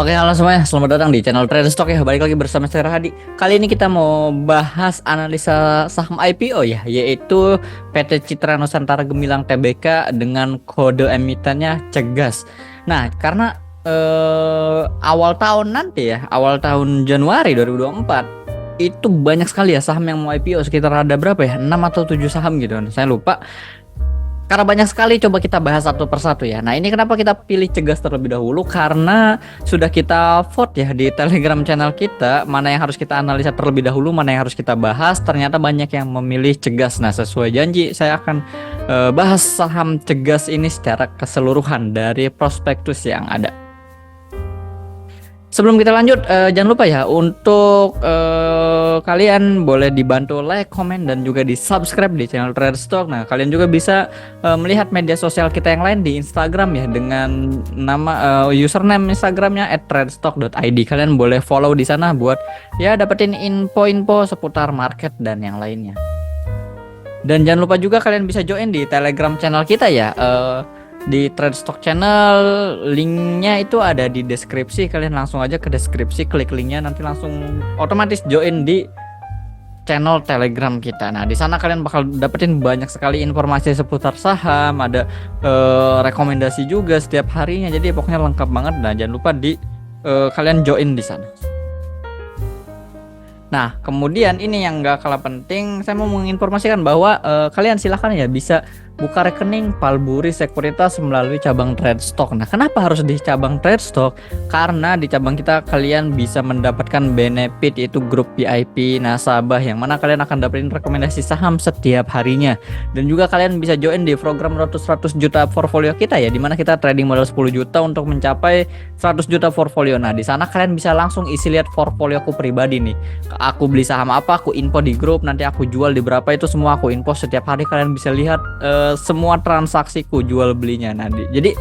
Oke, halo semuanya. Selamat datang di channel Trader Stock ya. Balik lagi bersama saya Rahadi. Kali ini kita mau bahas analisa saham IPO ya, yaitu PT Citra Nusantara Gemilang Tbk dengan kode emitennya Cegas. Nah, karena awal tahun nanti ya, awal tahun Januari 2024 itu banyak sekali ya saham yang mau IPO, sekitar ada berapa ya? 6 atau 7 saham gitu kan. Saya lupa. Karena banyak sekali, coba kita bahas satu persatu ya. Nah, ini kenapa kita pilih Cegas terlebih dahulu, karena sudah kita vote ya di Telegram channel kita, mana yang harus kita analisa terlebih dahulu, mana yang harus kita bahas. Ternyata banyak yang memilih Cegas. Nah, sesuai janji saya akan bahas saham Cegas ini secara keseluruhan dari prospektus yang ada. Sebelum kita lanjut, jangan lupa ya untuk kalian boleh dibantu like, komen, dan juga di subscribe di channel Trader Stock. Nah, kalian juga bisa melihat media sosial kita yang lain di Instagram ya, dengan nama username Instagramnya @traderstock.id. Kalian boleh follow di sana buat ya dapetin info-info seputar market dan yang lainnya. Dan jangan lupa juga kalian bisa join di Telegram channel kita ya. Di Trade Stock Channel, linknya itu ada di deskripsi. Kalian langsung aja ke deskripsi, klik linknya, nanti langsung otomatis join di channel Telegram kita. Nah, di sana kalian bakal dapetin banyak sekali informasi seputar saham, ada rekomendasi juga setiap harinya. Jadi pokoknya lengkap banget. Nah, jangan lupa kalian join di sana. Nah, kemudian ini yang gak kalah penting, saya mau menginformasikan bahwa kalian silahkan ya bisa buka rekening Palburi Sekuritas melalui cabang Trade Stock. Nah, kenapa harus di cabang Trade Stock? Karena di cabang kita kalian bisa mendapatkan benefit, yaitu grup VIP nasabah, yang mana kalian akan dapetin rekomendasi saham setiap harinya. Dan juga kalian bisa join di program 100 juta portfolio kita ya, dimana kita trading modal 10 juta untuk mencapai 100 juta portfolio. Nah, di sana kalian bisa langsung isi lihat portfolioku pribadi nih. Aku beli saham apa, aku info di grup, nanti aku jual di berapa, itu semua aku info setiap hari. Kalian bisa lihat semua transaksiku jual belinya. Nah, jadi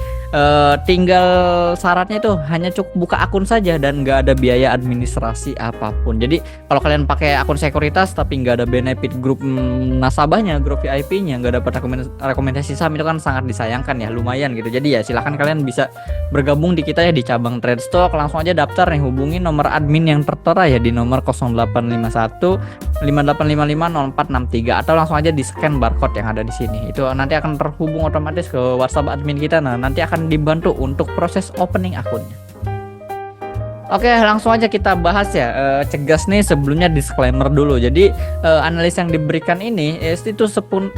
tinggal syaratnya itu hanya cukup buka akun saja dan nggak ada biaya administrasi apapun. Jadi kalau kalian pakai akun sekuritas tapi nggak ada benefit grup nasabahnya, grup VIP-nya, nggak dapat rekomendasi saham, itu kan sangat disayangkan ya, lumayan gitu. Jadi ya silahkan kalian bisa bergabung di kita ya di cabang Trade Stock. Langsung aja daftar nih, hubungi nomor admin yang tertera ya di nomor 0851 5855 0463, atau langsung aja di scan barcode yang ada di sini. Itu nanti akan terhubung otomatis ke WhatsApp admin kita. Nah, nanti akan dibantu untuk proses opening akunnya. Oke, langsung aja kita bahas ya. Cegas nih, sebelumnya disclaimer dulu. Jadi analisa yang diberikan ini itu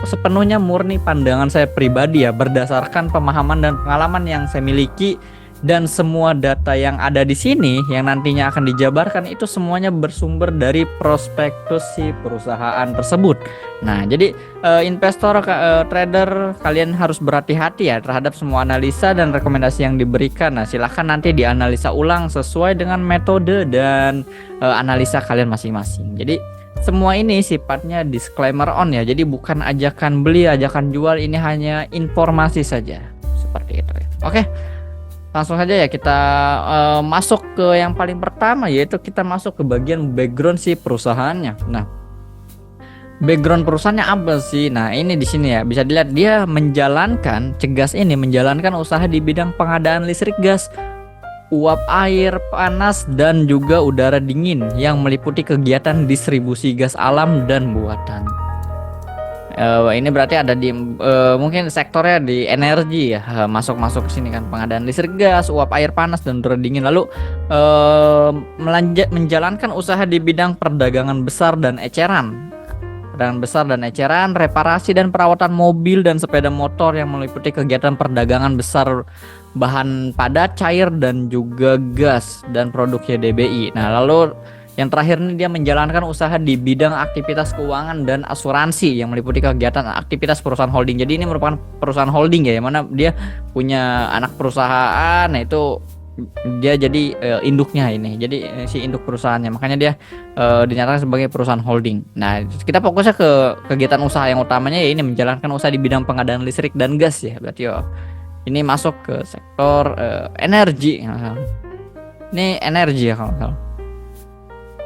sepenuhnya murni pandangan saya pribadi ya, berdasarkan pemahaman dan pengalaman yang saya miliki. Dan semua data yang ada di sini yang nantinya akan dijabarkan itu semuanya bersumber dari prospektus si perusahaan tersebut. Nah, jadi investor trader, kalian harus berhati-hati ya terhadap semua analisa dan rekomendasi yang diberikan. Nah, silahkan nanti dianalisa ulang sesuai dengan metode dan analisa kalian masing-masing. Jadi semua ini sifatnya disclaimer on ya. Jadi bukan ajakan beli, ajakan jual, ini hanya informasi saja. Seperti itu ya. Oke. Langsung saja ya kita masuk ke yang paling pertama, yaitu kita masuk ke bagian background si perusahaannya. Nah, background perusahaannya apa sih? Nah, ini di sini ya bisa dilihat dia Cegas ini menjalankan usaha di bidang pengadaan listrik gas, uap air panas, dan juga udara dingin yang meliputi kegiatan distribusi gas alam dan buatan. Ini berarti ada di mungkin sektornya di energi ya, masuk ke sini kan, pengadaan listrik gas, uap air panas, dan udara dingin. Lalu menjalankan usaha di bidang perdagangan besar dan eceran, reparasi dan perawatan mobil dan sepeda motor yang meliputi kegiatan perdagangan besar bahan padat, cair, dan juga gas dan produknya DBI. Nah, lalu yang terakhir ini dia menjalankan usaha di bidang aktivitas keuangan dan asuransi yang meliputi kegiatan aktivitas perusahaan holding. Jadi ini merupakan perusahaan holding ya, yang mana dia punya anak perusahaan. Nah, itu dia jadi induknya ini. Jadi si induk perusahaannya. Makanya dia dinyatakan sebagai perusahaan holding. Nah, kita fokusnya ke kegiatan usaha yang utamanya ya ini menjalankan usaha di bidang pengadaan listrik dan gas ya. Berarti ini masuk ke sektor energi. Ini energi ya kalau salah.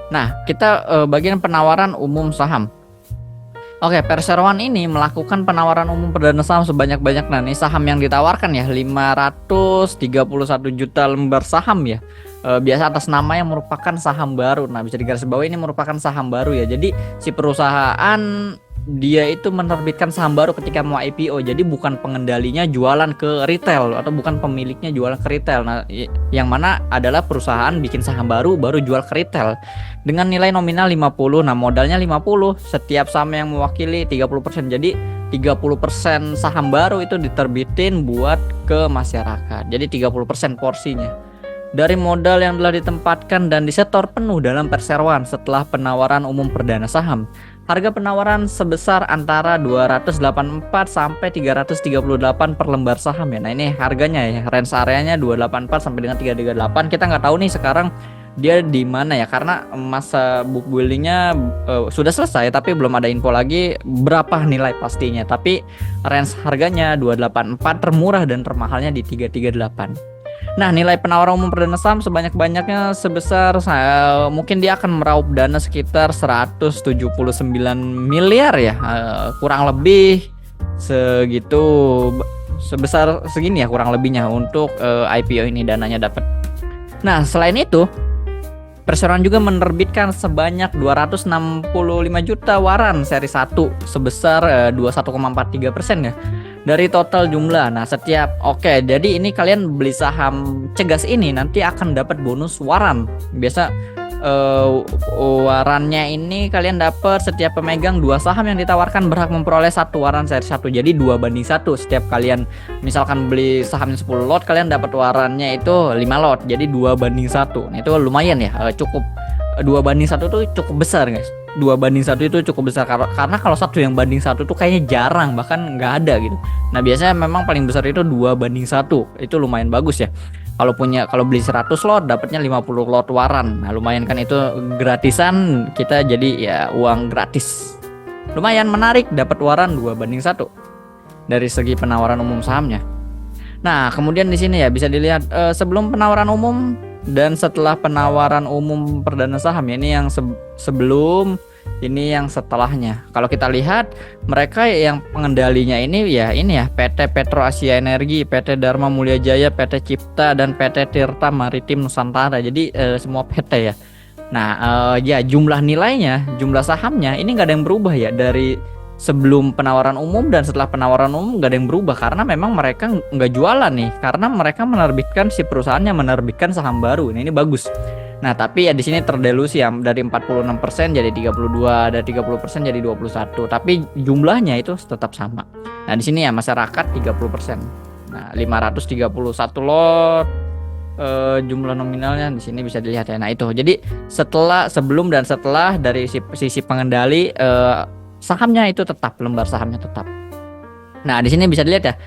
Nah, kita bagian penawaran umum saham. Oke, perseroan ini melakukan penawaran umum perdana saham sebanyak-banyaknya. Nih saham yang ditawarkan ya 531 juta lembar saham ya. biasa atas nama yang merupakan saham baru. Nah, bisa digarisbawahi ini merupakan saham baru ya. Jadi si perusahaan dia itu menerbitkan saham baru ketika mau IPO. Jadi bukan pengendalinya jualan ke retail atau bukan pemiliknya jualan ke retail. Nah, yang mana adalah perusahaan bikin saham baru jual ke retail dengan nilai nominal 50. Nah, modalnya 50. Setiap saham yang mewakili 30%. Jadi 30% saham baru itu diterbitin buat ke masyarakat. Jadi 30% porsinya. Dari modal yang telah ditempatkan dan disetor penuh dalam perseroan setelah penawaran umum perdana saham. Harga penawaran sebesar antara 284 sampai 338 per lembar saham ya. Nah, ini harganya ya, range areanya 284 sampai dengan 338. Kita nggak tahu nih sekarang dia di mana ya, karena masa book buildingnya sudah selesai tapi belum ada info lagi berapa nilai pastinya. Tapi range harganya 284, termurah dan termahalnya di 338. Nah, nilai penawaran umum perdana saham sebanyak-banyaknya sebesar mungkin dia akan meraup dana sekitar 179 miliar ya, kurang lebih segitu, sebesar segini ya kurang lebihnya untuk IPO ini dananya dapat. Nah, selain itu perseroan juga menerbitkan sebanyak 265 juta waran seri 1 sebesar 21,43% ya dari total jumlah. Nah, jadi ini kalian beli saham Cegas ini nanti akan dapat bonus waran. Biasa warannya ini kalian dapat setiap pemegang 2 saham yang ditawarkan berhak memperoleh 1 waran seri 1. Jadi 2:1. Setiap kalian misalkan beli sahamnya 10 lot, kalian dapat warannya itu 5 lot. Jadi 2:1. Nah, itu lumayan ya, cukup 2:1 tuh cukup besar, guys. 2:1 itu cukup besar karena kalau 1:1 tuh kayaknya jarang, bahkan nggak ada gitu. Nah, biasanya memang paling besar itu 2:1. Itu lumayan bagus ya. Kalau beli 100 lot dapatnya 50 lot waran. Nah, lumayan kan, itu gratisan, kita jadi ya uang gratis. Lumayan menarik, dapat waran 2:1 dari segi penawaran umum sahamnya. Nah, kemudian di sini ya bisa dilihat sebelum penawaran umum dan setelah penawaran umum perdana saham ya, ini yang sebelum, ini yang setelahnya. Kalau kita lihat mereka yang pengendalinya ini ya PT Petro Asia Energi, PT Dharma Mulia Jaya, PT Cipta dan PT Tirta Maritim Nusantara. Jadi semua PT ya. Nah, ya jumlah nilainya, jumlah sahamnya ini nggak ada yang berubah ya dari sebelum penawaran umum dan setelah penawaran umum nggak ada yang berubah, karena memang mereka nggak jualan nih, karena mereka menerbitkan, si perusahaannya menerbitkan saham baru. Nah, ini bagus. Nah, tapi ya di sini terdelusi ya, dari 46% jadi 32, dari 30% jadi 21, tapi jumlahnya itu tetap sama. Nah, di sini ya masyarakat 30%. Nah, 531 lot jumlah nominalnya di sini bisa dilihat ya. Nah, itu. Jadi sebelum dan setelah dari sisi pengendali sahamnya itu tetap, lembar sahamnya tetap. Nah, di sini bisa dilihat ya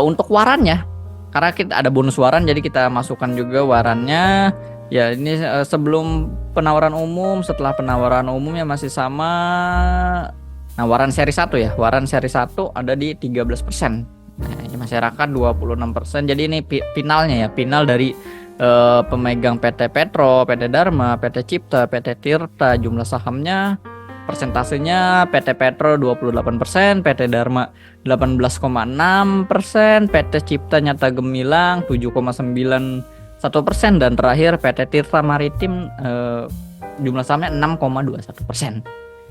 untuk warannya, karena kita ada bonus waran, jadi kita masukkan juga warannya. Ya, ini sebelum penawaran umum, setelah penawaran umumnya masih sama. Nah, waran seri 1 ya, waran seri 1 ada di 13%. Nah, ini masyarakat 26%. Jadi ini finalnya ya, final dari pemegang PT Petro, PT Dharma, PT Cipta, PT Tirta. Jumlah sahamnya persentasenya PT Petro 28%, PT Dharma 18,6%, PT Cipta Nyata Gemilang 7,91%, dan terakhir PT Tirta Maritim jumlah sahamnya 6,21%.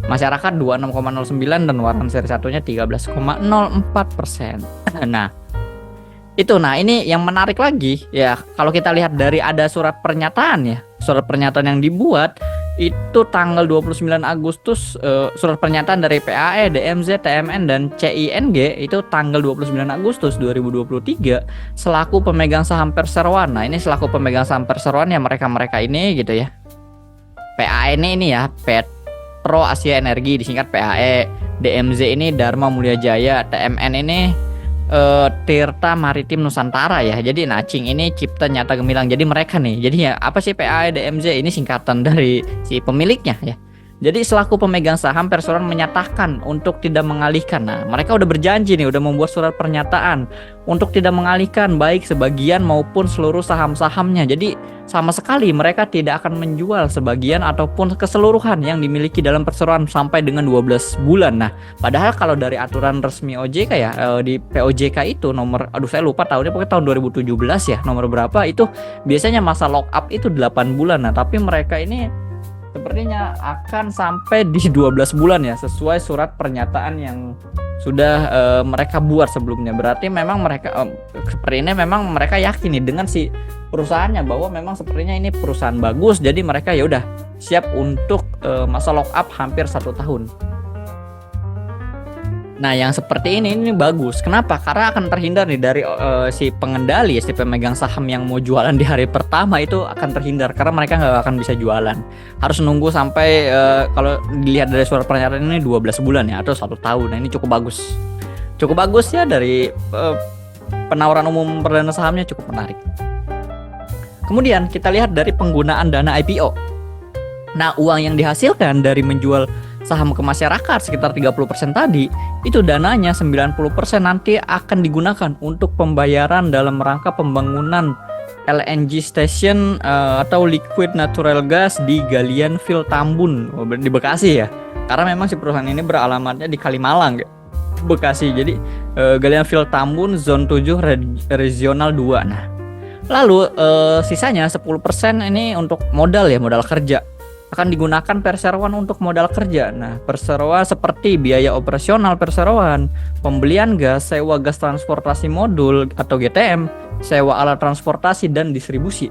Masyarakat 26,09 dan waran seri satunya 13,04%. Nah, itu. Nah, ini yang menarik lagi ya, kalau kita lihat dari ada surat pernyataan ya. Surat pernyataan yang dibuat itu tanggal 29 Agustus, surat pernyataan dari PAE, DMZ, TMN dan CING itu tanggal 29 Agustus 2023 selaku pemegang saham perseroan. Nah, ini selaku pemegang saham perseroan ya, mereka ini gitu ya. PAE ini ya, Petro Asia Energi disingkat PAE, DMZ ini Dharma Mulia Jaya, TMN ini Tirta Maritim Nusantara ya. Jadi Nacing ini Cipta Nyata Gemilang. Jadi mereka nih. Jadi ya apa sih PAE DMZ ini singkatan dari si pemiliknya ya. Jadi selaku pemegang saham perseroan menyatakan untuk tidak mengalihkan. Nah, mereka udah berjanji nih, udah membuat surat pernyataan untuk tidak mengalihkan baik sebagian maupun seluruh saham-sahamnya. Jadi sama sekali mereka tidak akan menjual sebagian ataupun keseluruhan yang dimiliki dalam perseroan sampai dengan 12 bulan. Nah, padahal kalau dari aturan resmi OJK ya, di POJK itu nomor, aduh saya lupa tahunnya, pokoknya tahun 2017 ya, nomor berapa itu biasanya masa lock up itu 8 bulan. Nah, tapi mereka ini sepertinya akan sampai di 12 bulan ya, sesuai surat pernyataan yang sudah mereka buat sebelumnya. Berarti memang mereka seperti ini, memang mereka yakin nih dengan si perusahaannya bahwa memang sepertinya ini perusahaan bagus, jadi mereka ya udah siap untuk masa lock up hampir 1 tahun. Nah, yang seperti ini bagus. Kenapa? Karena akan terhindar nih dari si pengendali, si pemegang saham yang mau jualan di hari pertama itu akan terhindar karena mereka nggak akan bisa jualan. Harus nunggu sampai kalau dilihat dari surat pernyataan ini 12 bulan ya atau 1 tahun. Nah, ini cukup bagus. Cukup bagus ya, dari penawaran umum perdana sahamnya cukup menarik. Kemudian kita lihat dari penggunaan dana IPO. Nah, uang yang dihasilkan dari menjual saham ke masyarakat sekitar 30% tadi, itu dananya 90% nanti akan digunakan untuk pembayaran dalam rangka pembangunan LNG station atau liquid natural gas di Galian Field Tambun di Bekasi ya. Karena memang si perusahaan ini beralamatnya di Kalimalang, Bekasi. Jadi Galian Field Tambun Zone 7 Regional 2. Nah, lalu sisanya 10% ini untuk modal ya, modal kerja. Akan digunakan perseroan untuk modal kerja. Nah, perseroan seperti biaya operasional perseroan, pembelian gas, sewa gas transportasi modul atau GTM, sewa alat transportasi dan distribusi.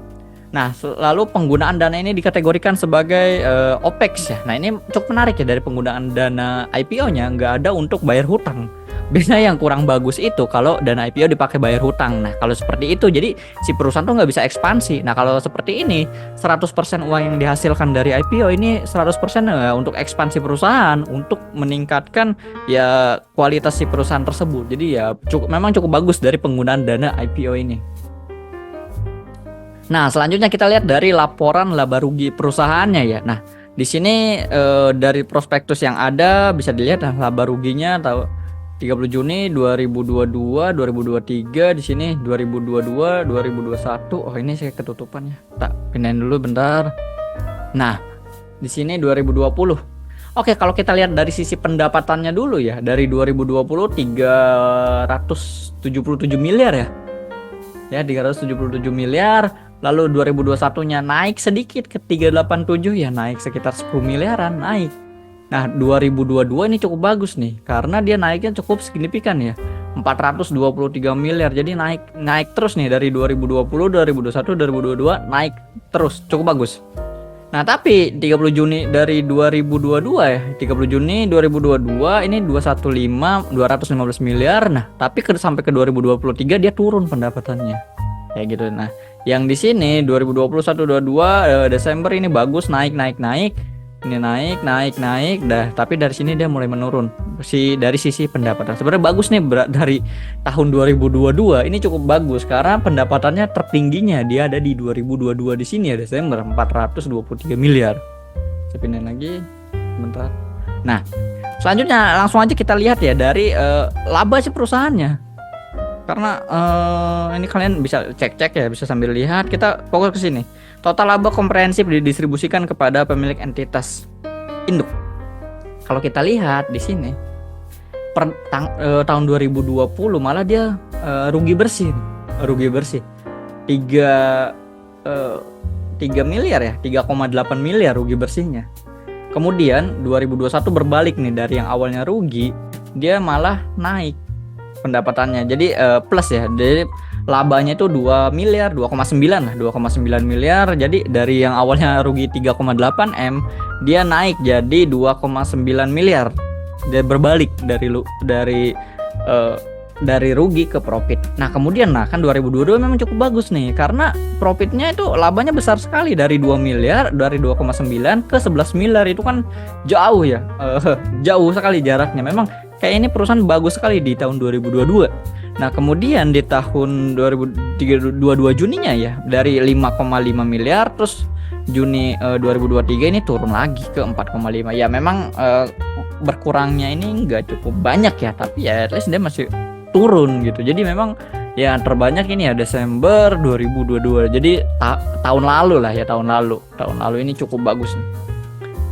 Nah, lalu penggunaan dana ini dikategorikan sebagai OPEX ya. Nah, ini cukup menarik ya, dari penggunaan dana IPO-nya nggak ada untuk bayar hutang. Biasanya yang kurang bagus itu kalau dana IPO dipakai bayar hutang. Nah, kalau seperti itu jadi si perusahaan tuh nggak bisa ekspansi. Nah, kalau seperti ini 100% uang yang dihasilkan dari IPO ini 100% untuk ekspansi perusahaan, untuk meningkatkan ya kualitas si perusahaan tersebut. Jadi ya memang cukup bagus dari penggunaan dana IPO ini. Nah, selanjutnya kita lihat dari laporan laba rugi perusahaannya ya. Nah, di sini dari prospektus yang ada bisa dilihat laba ruginya 30 Juni 2022, 2023, di sini 2022, 2021. Oh, ini saya ketutupan ya. Tak pindahin dulu bentar. Nah, di sini 2020. Oke, kalau kita lihat dari sisi pendapatannya dulu ya, dari 2020 377 miliar ya. Ya, 377 miliar. Lalu 2021-nya naik sedikit ke 387 ya, naik sekitar 10 miliaran naik. Nah, 2022 ini cukup bagus nih karena dia naiknya cukup signifikan ya. 423 miliar. Jadi naik terus nih dari 2020, 2021, 2022 naik terus, cukup bagus. Nah, tapi 30 Juni dari 2022 ya, 30 Juni 2022 ini 215 miliar. Nah, tapi sampai ke 2023 dia turun pendapatannya. Kayak gitu. Nah, yang di sini 2021 22 Desember ini bagus, naik. Ini naik dah, tapi dari sini dia mulai menurun dari sisi pendapatan. Sebenarnya bagus nih dari tahun 2022 ini cukup bagus karena pendapatannya tertingginya dia ada di 2022 di sini ya, Desember 423 miliar. Saya pindahin lagi bentar. Nah, selanjutnya langsung aja kita lihat ya dari laba si perusahaannya. Karena ini kalian bisa cek ya, bisa sambil lihat. Kita fokus ke sini. Total laba komprehensif didistribusikan kepada pemilik entitas induk. Kalau kita lihat di sini tahun 2020 malah dia rugi bersih. 3 miliar ya, 3,8 miliar rugi bersihnya. Kemudian 2021 berbalik nih, dari yang awalnya rugi dia malah naik pendapatannya. Jadi plus ya. Jadi labanya itu 2 miliar, 2,9 miliar. Jadi dari yang awalnya rugi 3,8 M, dia naik jadi 2,9 miliar. Dia berbalik dari rugi ke profit. Nah, kemudian kan 2022 memang cukup bagus nih karena profitnya itu labanya besar sekali dari 2 miliar, dari 2,9 ke 11 miliar. Itu kan jauh ya. Jauh sekali jaraknya. Memang kayak ini perusahaan bagus sekali di tahun 2022. Nah, kemudian di tahun 2022 Juninya ya, dari 5,5 miliar terus Juni 2023 ini turun lagi ke 4,5. Ya memang berkurangnya ini nggak cukup banyak ya, tapi ya at least dia masih turun gitu. Jadi memang Ya terbanyak ini ya Desember 2022. Jadi tahun lalu lah ya, tahun lalu. Tahun lalu ini cukup bagus nih.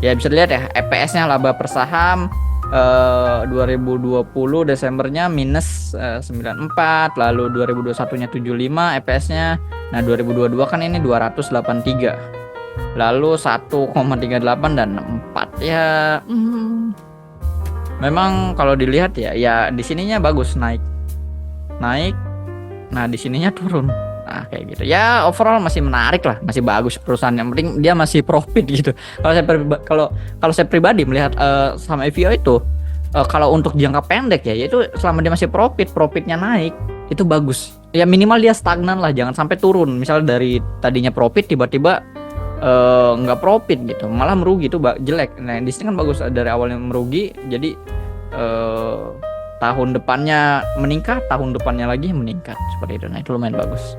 Ya bisa dilihat ya EPS-nya laba per saham 2020 Desembernya minus 94, lalu 2021-nya 75 EPS-nya. Nah, 2022 kan ini 283. Lalu 1,38 dan 4 ya. Memang kalau dilihat ya di sininya bagus naik. Nah, di sininya turun. Nah, kayak gitu. Ya overall masih menarik lah, masih bagus perusahaan. Yang penting dia masih profit gitu. Kalau saya pribadi melihat sama IPO itu kalau untuk jangka pendek ya itu selama dia masih profitnya naik, itu bagus. Ya minimal dia stagnan lah, jangan sampai turun. Misalnya dari tadinya profit tiba-tiba nggak profit gitu, malah merugi itu jelek. Nah, di sini kan bagus dari awalnya merugi, jadi tahun depannya meningkat, tahun depannya lagi meningkat seperti itu. Nah, itu lumayan bagus.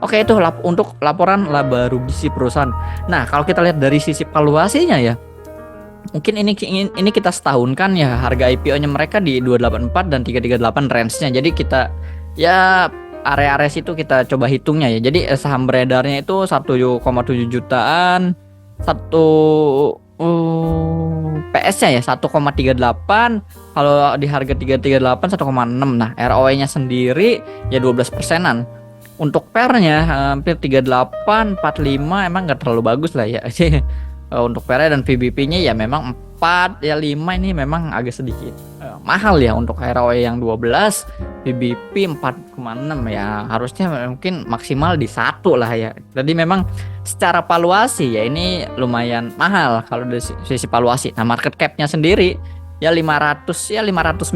Oke, itu untuk laporan laba rugi si perusahaan. Nah, kalau kita lihat dari sisi valuasinya ya, mungkin ini kita setahunkan ya harga IPO-nya mereka di 284 dan 338 range-nya. Jadi kita ya area-area situ kita coba hitungnya ya. Jadi saham beredarnya itu 1,7 jutaan, PS-nya ya 1,38. Kalau di harga 338 1,6. Nah, ROE-nya sendiri ya 12%-an. Untuk pernya hampir 38, 45 emang nggak terlalu bagus lah ya. Untuk pernya dan VBP-nya ya memang 4 ya 5 ini memang agak sedikit mahal ya untuk ROE yang 12, VBP 4,6 ya harusnya mungkin maksimal di 1 lah ya. Jadi memang secara valuasi ya ini lumayan mahal kalau dari sisi valuasi. Nah, market cap-nya sendiri ya 500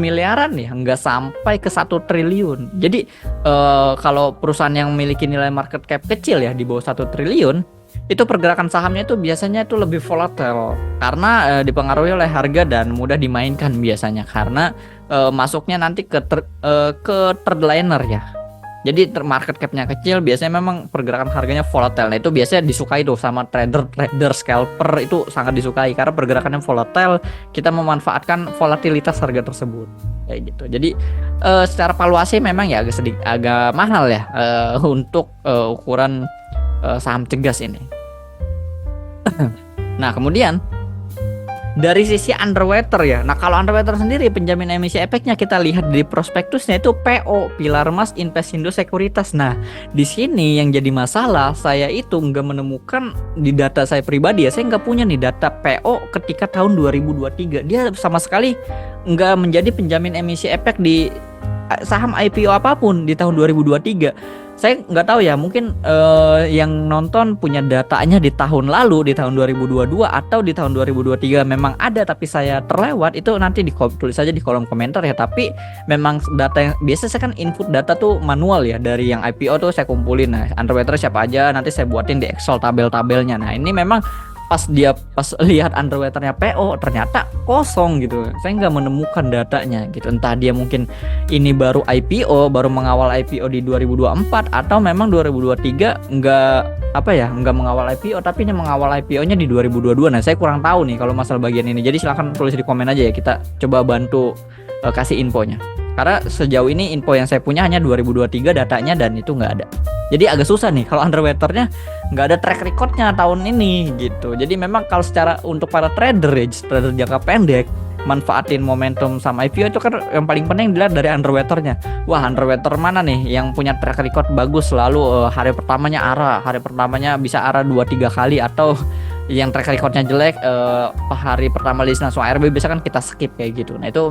miliaran ya, nggak sampai ke 1 triliun. Jadi kalau perusahaan yang memiliki nilai market cap kecil ya di bawah 1 triliun, itu pergerakan sahamnya itu biasanya itu lebih volatile karena dipengaruhi oleh harga dan mudah dimainkan biasanya karena masuknya nanti ke trade liner ya. Jadi market capnya kecil biasanya memang pergerakan harganya volatile. Nah, itu biasanya disukai tuh sama trader scalper, itu sangat disukai karena pergerakannya volatile, kita memanfaatkan volatilitas harga tersebut kayak gitu. Jadi secara valuasi memang ya agak mahal ya untuk ukuran saham cegas ini. Nah, kemudian dari sisi underwater ya. Nah, kalau underwater sendiri penjamin emisi efeknya kita lihat di prospektusnya itu PO, Pilar Mas Investindo Sekuritas. Nah, di sini yang jadi masalah saya itu nggak menemukan di data saya pribadi ya. Saya nggak punya nih data PO ketika tahun 2023. Dia sama sekali nggak menjadi penjamin emisi efek di saham IPO apapun di tahun 2023. Saya nggak tahu ya, mungkin yang nonton punya datanya di tahun lalu, di tahun 2022 atau di tahun 2023 memang ada tapi saya terlewat, itu nanti tulis saja di kolom komentar ya. Tapi memang data yang biasa saya kan input data tuh manual ya, dari yang IPO tuh saya kumpulin. Nah, underwater siapa aja nanti saya buatin di Excel tabel-tabelnya. Nah, ini memang pas lihat underwaternya PO ternyata kosong gitu. Saya nggak menemukan datanya gitu. Entah dia mungkin ini baru IPO, baru mengawal IPO di 2024 atau memang 2023 nggak mengawal IPO tapi ini mengawal IPO-nya di 2022. Nah, saya kurang tahu nih kalau masalah bagian ini. Jadi silahkan tulis di komen aja ya, kita coba bantu kasih infonya. Karena sejauh ini info yang saya punya hanya 2023 datanya dan itu nggak ada. Jadi agak susah nih kalau underwaternya nggak ada track recordnya tahun ini gitu. Jadi memang kalau secara untuk para trader jangka pendek manfaatin momentum sama IPO itu kan yang paling penting dilihat dari underwaternya. Wah, underwater mana nih yang punya track record bagus, selalu hari pertamanya bisa arah 2-3 kali, atau yang track recordnya jelek hari pertama list langsung ARB, bisa kan kita skip kayak gitu. Nah, itu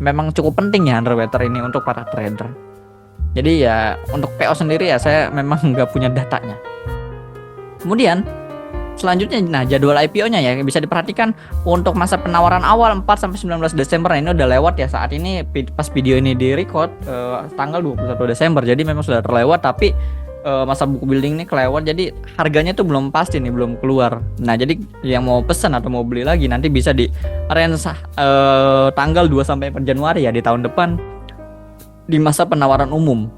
memang cukup penting ya underwater ini untuk para trader. Jadi ya untuk PO sendiri ya saya memang nggak punya datanya. Kemudian selanjutnya, nah jadwal IPO-nya ya bisa diperhatikan untuk masa penawaran awal 4-19 Desember. Nah, ini udah lewat ya saat ini pas video ini di-record tanggal 21 Desember. Jadi memang sudah terlewat, tapi masa buku building ini kelewat, jadi harganya tuh belum pasti nih, belum keluar. Nah, jadi yang mau pesan atau mau beli lagi nanti bisa di range tanggal 2 sampai Januari ya di tahun depan di masa penawaran umum.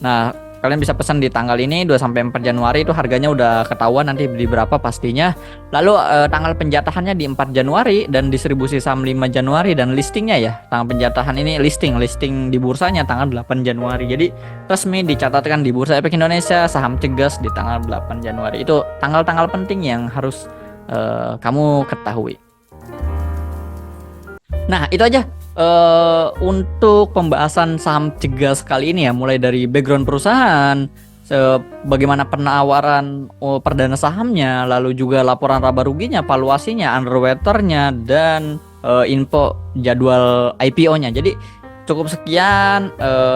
Nah, Kalian bisa pesan di tanggal ini 2 sampai 4 Januari, itu harganya udah ketahuan nanti di berapa pastinya. Lalu tanggal penjatahannya di 4 Januari dan distribusi saham 5 Januari, dan listingnya ya, tanggal penjatahan ini listing di bursanya tanggal 8 Januari. Jadi resmi dicatatkan di Bursa Efek Indonesia saham Cegas di tanggal 8 Januari. Itu tanggal-tanggal penting yang harus kamu ketahui. Nah, itu aja untuk pembahasan saham Cegas kali ini ya, mulai dari background perusahaan, bagaimana penawaran perdana sahamnya, lalu juga laporan laba ruginya, valuasinya, underwaternya, dan info jadwal IPO-nya. Jadi cukup sekian.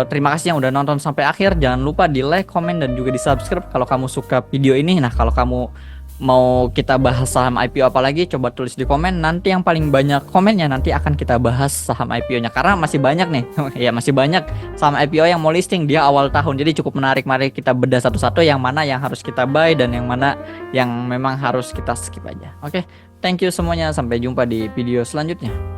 Terima kasih yang udah nonton sampai akhir. Jangan lupa di like, komen, dan juga di subscribe kalau kamu suka video ini. Nah, kalau kamu mau kita bahas saham IPO apa lagi, coba tulis di komen. Nanti yang paling banyak komennya nanti akan kita bahas saham IPO-nya, karena masih banyak nih ya, masih banyak saham IPO yang mau listing dia awal tahun. Jadi cukup menarik. Mari kita bedah satu-satu yang mana yang harus kita buy dan yang mana yang memang harus kita skip aja. Oke, thank you semuanya, sampai jumpa di video selanjutnya.